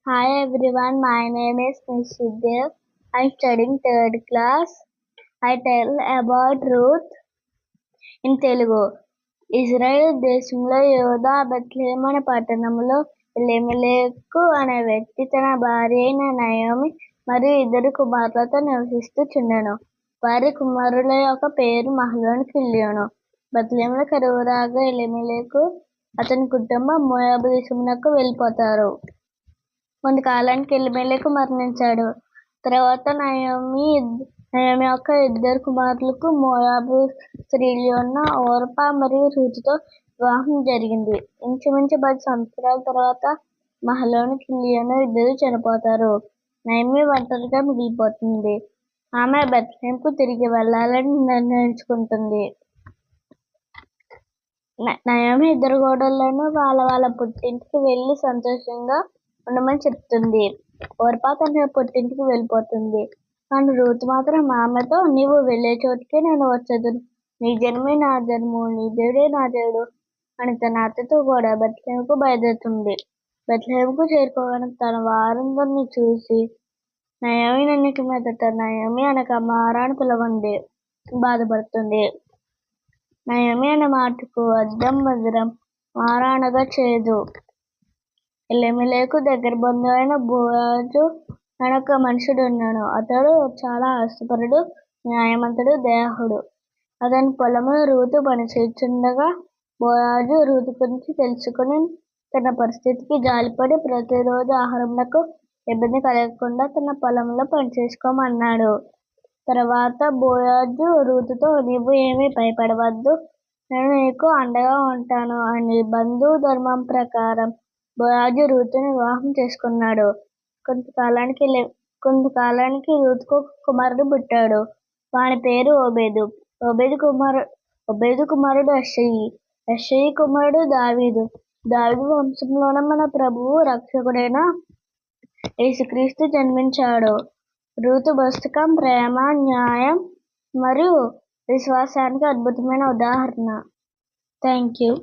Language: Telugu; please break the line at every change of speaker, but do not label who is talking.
Hi everyone, my name is Nishiddev. I'm studying third class. I tell about Ruth in Telugu. Israel దేశంలో యోధా బెత్లెహేము అనే పట్టణంలో ఎలీమెలెకు అనే వ్యక్తి తన భార్య అయిన నయోమి మరియు ఇద్దరు కుమారులతో నివసిస్తూచుండెను. వారి కుమారుల యొక్క పేరు మహలోను కిల్యోను. బెత్లెహేములో కరువు రాగా ఎలీమెలెకు అతని కుటుంబం మోయాబు దేశమునకు వెళ్ళిపోతారు. కొంతకాలానికి ఎలీమెలెకు మరణించాడు. తర్వాత నయోమి యొక్క ఇద్దరు కుమారులకు మోయాబు స్త్రీలైన ఓర్పా మరియు రూతుతో వివాహం జరిగింది. ఇంచుమించు 10 సంవత్సరాల తర్వాత మహలోను కిల్యోను ఇద్దరూ చనిపోతారు. నయోమి ఒంటరిగా మిగిలిపోతుంది. ఆమె బెత్లెహేముకు తిరిగి వెళ్ళాలని నిర్ణయించుకుంటుంది. నయోమి ఇద్దరు కోడళ్లను వాళ్ళ పుట్టింటికి వెళ్ళి సంతోషంగా ఉండమని చెప్తుంది. ఓర్పా తన పుట్టింటికి వెళ్ళిపోతుంది. కానీ రూతు మాత్రం ఆమెతో, నీవు వెళ్ళే చోటికే నేను వచ్చేదను, నీ జనమే నా జనము, నీ దేవుడే నా దేవుడు అని తన అత్తతో కూడా బెత్లెహేముకు బయలుదేరుతుంది. బెత్లెహేముకు చేరుకోగానే తన వారందరినీ చూసి, నయోమి నన్నిక మీదట నయోమి అనగా మారా అని పిలవండి బాధపడుతుంది. నయోమి అనే మాటకు అర్థం మధురం, మారా అనగా చేదు. ఎలీమెలెకు దగ్గర బంధువు అయిన బోయజు అనే ఒక మనుషుడు ఉన్నాడు. అతడు చాలా ఆస్తిపరుడు, న్యాయవంతుడు, దయాళుడు. అతని పొలంలో రూతు పనిచేయుచుండగా బోయజు రూతు గురించి తెలుసుకుని తన పరిస్థితికి జాలిపడి ప్రతిరోజు ఆహారమునకు ఇబ్బంది కలగకుండా తన పొలంలో పనిచేసుకోమన్నాడు. తర్వాత బోయజు రూతుతో, నీవు ఏమీ భయపడవద్దు, నేను నీకు అండగా ఉంటాను అని బంధు ధర్మం ప్రకారం బోయజు రూతుని వివాహం చేసుకున్నాడు. కొంతకాలానికి రూతుకు కుమారుడు పుట్టాడు. వాని పేరు ఓబేదు. ఓబేదు కుమారుడు యెష్షయి. యెష్షయి కుమారుడు దావీదు. దావీదు వంశంలోనే మన ప్రభువు రక్షకుడైన యేసుక్రీస్తు జన్మించాడు. రూతు పుస్తకం ప్రేమ, న్యాయం మరియు విశ్వాసానికి అద్భుతమైన ఉదాహరణ. Thank you.